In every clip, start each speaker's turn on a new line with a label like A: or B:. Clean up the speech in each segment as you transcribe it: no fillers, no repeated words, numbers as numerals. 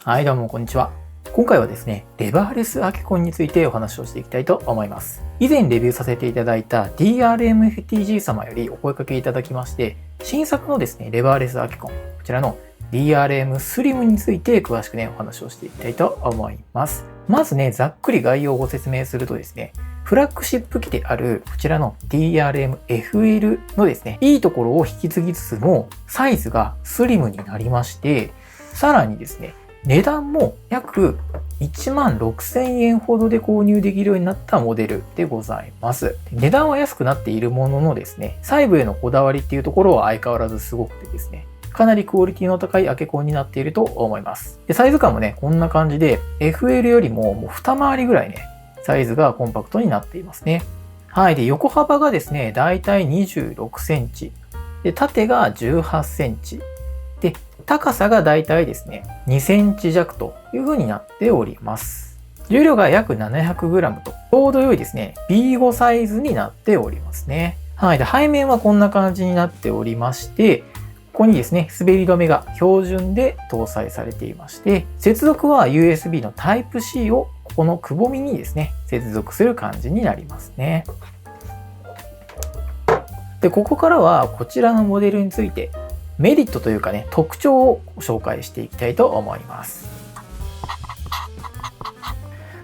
A: はいどうもこんにちは。今回はですね、レバーレスアケコンについてお話をしていきたいと思います。以前レビューさせていただいた DRMFTG 様よりお声掛けいただきまして、新作のですね、レバーレスアケコン、こちらの DRM Slim について詳しくね、お話をしていきたいと思います。まずね、ざっくり概要をご説明するとですね、フラッグシップ機であるこちらの DRM-FL のですね、いいところを引き継ぎつつも、サイズがスリムになりまして、さらにですね、値段も約16,000円ほどで購入できるようになったモデルでございます。値段は安くなっているもののですね、細部へのこだわりっていうところは相変わらずすごくてですね、かなりクオリティの高いアケコンになっていると思います。でサイズ感もね、こんな感じで FL よりも2回りぐらいね、サイズがコンパクトになっていますね。はい。で、横幅がですね、だいたい26センチ。で、縦が18センチ。で、高さがだいたいですね、2センチ弱という風になっております。重量が約 700g と、ちょうど良いですね、B5 サイズになっておりますね。はい。で、背面はこんな感じになっておりまして、ここにですね、滑り止めが標準で搭載されていまして、接続は USB の Type-C をここのくぼみにですね、接続する感じになりますね。で、ここからはこちらのモデルについて、メリットというかね、特徴を紹介していきたいと思います。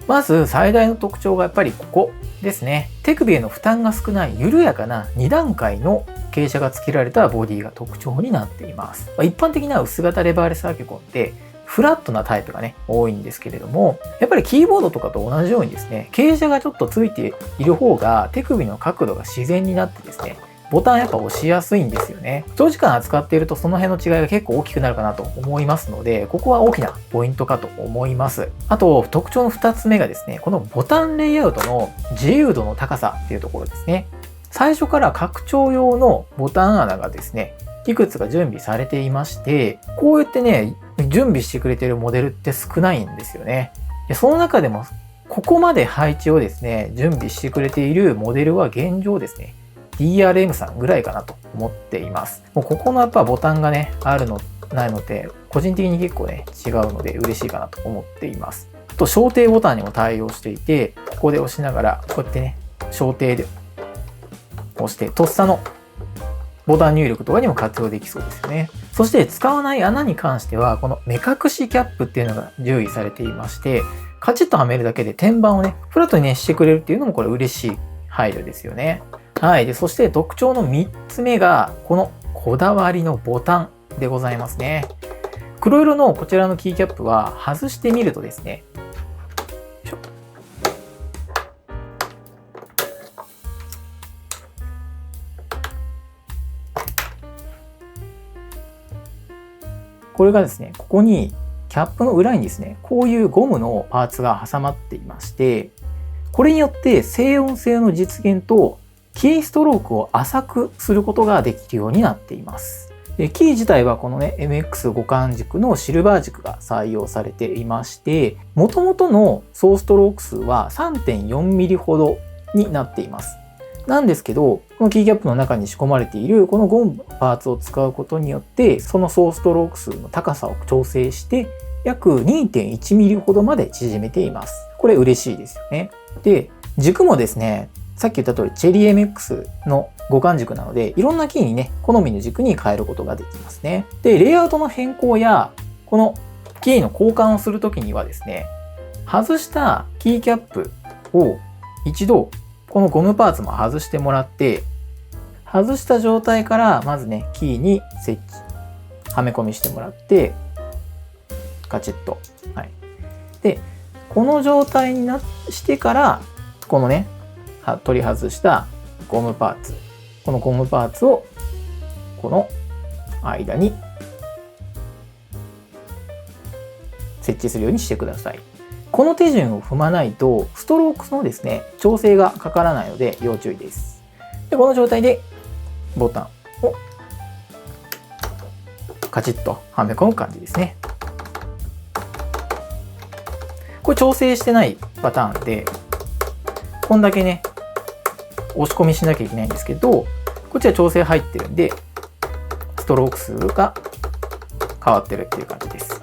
A: まず最大の特徴がやっぱりここですね。手首への負担が少ない緩やかな2段階の傾斜がつけられたボディが特徴になっています。一般的な薄型レバーレスアケコンってフラットなタイプがね、多いんですけれども、やっぱりキーボードとかと同じようにですね、傾斜がちょっとついている方が手首の角度が自然になってですね、ボタンやっぱ押しやすいんですよね。長時間扱っているとその辺の違いが結構大きくなるかなと思いますので、ここは大きなポイントかと思います。あと、特徴の2つ目がですね、このボタンレイアウトの自由度の高さっていうところですね。最初から拡張用のボタン穴がですね、いくつか準備されていまして、こうやってね、準備してくれているモデルって少ないんですよね。でその中でも、ここまで配置をですね、準備してくれているモデルは現状ですね、DRM さんぐらいかなと思っています。もうここのやっぱボタンがね、あるの、ないので、個人的に結構ね、違うので嬉しいかなと思っています。あと、小定ボタンにも対応していて、ここで押しながら、こうやってね、小定で押して、とっさのボタン入力とかにも活用できそうですよね。そして使わない穴に関しては、この目隠しキャップっていうのが従事されていまして、カチッとはめるだけで天板をね、フラットにね、してくれるっていうのもこれ嬉しい配慮ですよね。はい。で、そして特徴の3つ目が、このこだわりのボタンでございますね。黒色のこちらのキーキャップは外してみるとですね、これがですね、ここにキャップの裏にですね、こういうゴムのパーツが挟まっていまして、これによって静音性の実現とキーストロークを浅くすることができるようになっています。でキー自体はこのね MX 互換軸のシルバー軸が採用されていまして、元々の総ストローク数は 3.4mm ほどになっています。なんですけど、このキーキャップの中に仕込まれているこのゴムパーツを使うことによって、その総ストローク数の高さを調整して、約 2.1mm ほどまで縮めています。これ嬉しいですよね。で、軸もですね、さっき言った通り、チェリー MX の互換軸なので、いろんなキーにね、好みの軸に変えることができますね。で、レイアウトの変更や、このキーの交換をするときにはですね、外したキーキャップを一度、このゴムパーツも外してもらって、外した状態からまずね、キーに設置、はめ込みしてもらって、ガチッと。はい。で、この状態にしてから、このね、取り外したゴムパーツ。このゴムパーツを、この間に設置するようにしてください。この手順を踏まないと、ストロークのですね、調整がかからないので要注意です。で、この状態でボタンをカチッとはめ込む感じですね。これ調整してないパターンで、こんだけね、押し込みしなきゃいけないんですけど、こっちは調整入ってるんで、ストローク数が変わってるっていう感じです。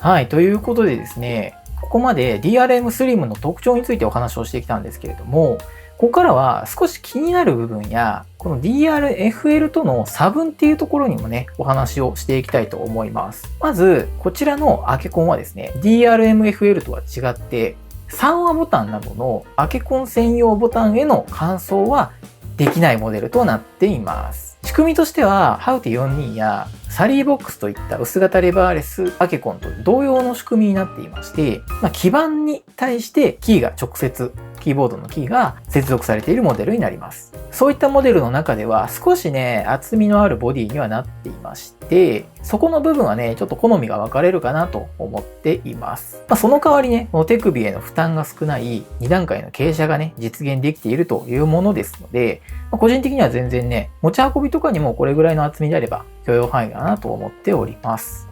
A: はい、ということでですね、ここまで DRM Slim の特徴についてお話をしてきたんですけれども、ここからは少し気になる部分や、この DRFL との差分っていうところにもね、お話をしていきたいと思います。まず、こちらのアケコンはですね、DRMFL とは違って、3話ボタンなどのアケコン専用ボタンへの換装はできないモデルとなっています。仕組みとしては、ハウティ42やサリーボックスといった薄型レバーレスアケコンと同様の仕組みになっていまして、基板に対してキーが直接、キーボードのキーが接続されているモデルになります。そういったモデルの中では少しね、厚みのあるボディにはなっていまして、そこの部分はね、ちょっと好みが分かれるかなと思っています。その代わりね、この手首への負担が少ない2段階の傾斜がね、実現できているというものですので、個人的には全然ね、持ち運びとかにもこれぐらいの厚みであれば許容範囲だなと思っております。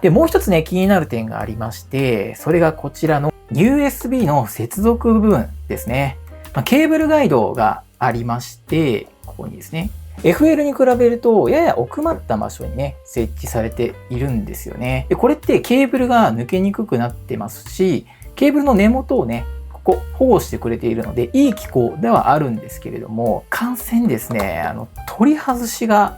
A: で、もう一つね、気になる点がありまして、それがこちらの USB の接続部分ですね。ケーブルガイドがありまして、ここにですね、FL に比べるとやや奥まった場所にね、設置されているんですよね。で、これってケーブルが抜けにくくなってますし、ケーブルの根元をね、ここ保護してくれているので、いい機構ではあるんですけれども、完全にですね、取り外しが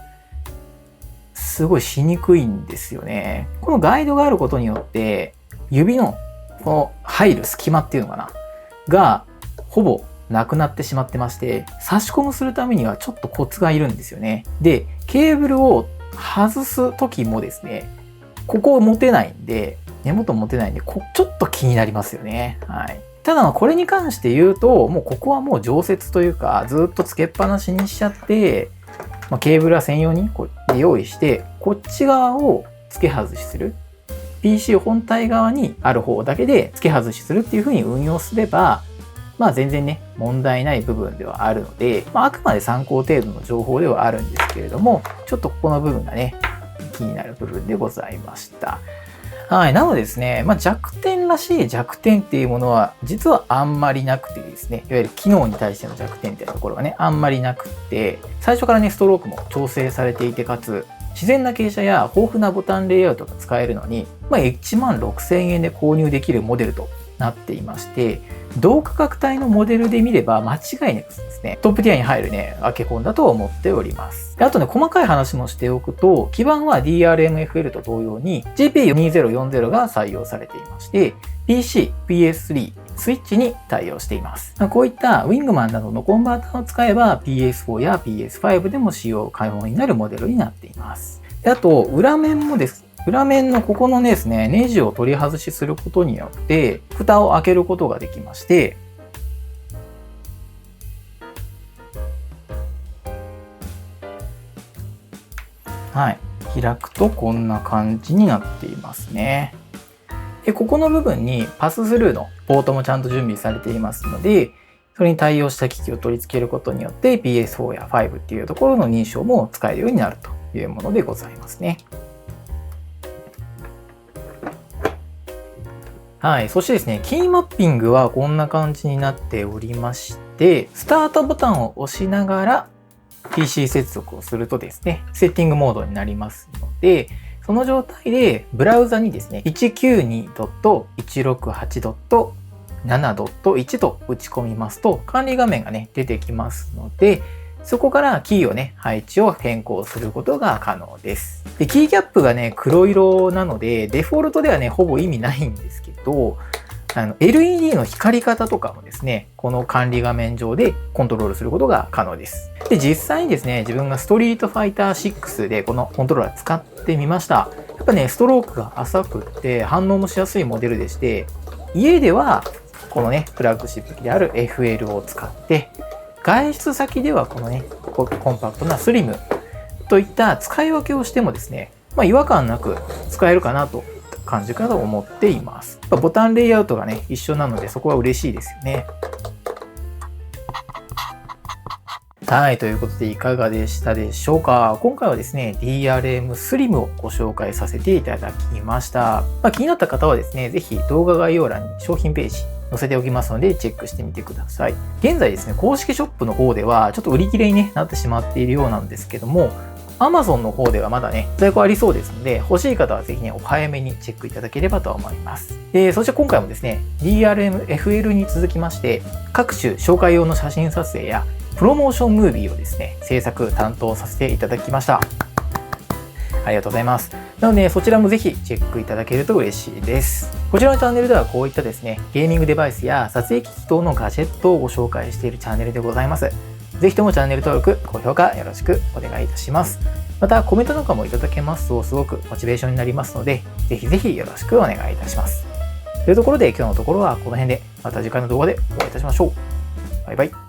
A: すごいしにくいんですよね。このガイドがあることによって、指のこの入る隙間っていうのかなが、ほぼなくなってしまってまして、差し込むするためにはちょっとコツがいるんですよね。で、ケーブルを外す時もですね、ここを持てないんで、根元持てないんで、ちょっと気になりますよね。はい。ただこれに関して言うと、もうここはもう常設というか、ずっとつけっぱなしにしちゃって、ケーブルは専用にこう用意して、こっち側を付け外しする。PC 本体側にある方だけで付け外しするっていう風に運用すれば、全然ね、問題ない部分ではあるので、あくまで参考程度の情報ではあるんですけれども、ちょっとここの部分がね、気になる部分でございました。はい。なのでですね、弱点らしい弱点っていうものは、実はあんまりなくてですね、いわゆる機能に対しての弱点っていうところがね、あんまりなくて、最初からね、ストロークも調整されていて、かつ、自然な傾斜や豊富なボタンレイアウトが使えるのに、16,000円で購入できるモデルとなっていまして、同価格帯のモデルで見れば間違いなくですね、トップティアに入るね、アケコンだと思っております。あとね、細かい話もしておくと、基板は DRMFL と同様に JP2040 が採用されていまして、PC、PS3、スイッチに対応しています。こういったウィングマンなどのコンバーターを使えば PS4 や PS5 でも使用可能になるモデルになっています。で、あと、裏面もです。裏面のここのですね、ネジを取り外しすることによって、蓋を開けることができまして、はい。開くとこんな感じになっていますね。で、ここの部分にパススルーのポートもちゃんと準備されていますので、それに対応した機器を取り付けることによって PS4 や5っていうところの認証も使えるようになるというものでございますね。はい。そしてですね、キーマッピングはこんな感じになっておりまして、スタートボタンを押しながら PC 接続をするとですね、セッティングモードになりますので、その状態でブラウザにですね、192.168.7.1 と打ち込みますと、管理画面がね、出てきますので、そこからキーをね、配置を変更することが可能です。で、キーキャップがね、黒色なので、デフォルトではね、ほぼ意味ないんですけど、LED の光り方とかもですね、この管理画面上でコントロールすることが可能です。で、実際にですね、自分がストリートファイター6でこのコントローラー使ってみました。やっぱね、ストロークが浅くって反応もしやすいモデルでして、家ではこのね、フラッグシップ機である FL を使って、外出先ではこのね、コンパクトなスリムといった使い分けをしてもですね、違和感なく使えるかなと感じかと思っています。ボタンレイアウトがね、一緒なのでそこは嬉しいですよね。はい、ということでいかがでしたでしょうか。今回はですね、DRM Slim をご紹介させていただきました。気になった方はですね、ぜひ動画概要欄に商品ページ載せておきますのでチェックしてみてください。現在ですね、公式ショップの方ではちょっと売り切れに、なってしまっているようなんですけども、Amazon の方ではまだね、在庫ありそうですので、欲しい方はぜひね、お早めにチェックいただければと思います。そして今回もですね、DRM-FL に続きまして、各種紹介用の写真撮影や、プロモーションムービーをですね、制作担当させていただきました。ありがとうございます。なので、そちらもぜひチェックいただけると嬉しいです。こちらのチャンネルではこういったですね、ゲーミングデバイスや撮影機器等のガジェットをご紹介しているチャンネルでございます。ぜひともチャンネル登録、高評価よろしくお願いいたします。また、コメントなんかもいただけますとすごくモチベーションになりますので、ぜひぜひよろしくお願いいたします。というところで今日のところはこの辺で、また次回の動画でお会いいたしましょう。バイバイ。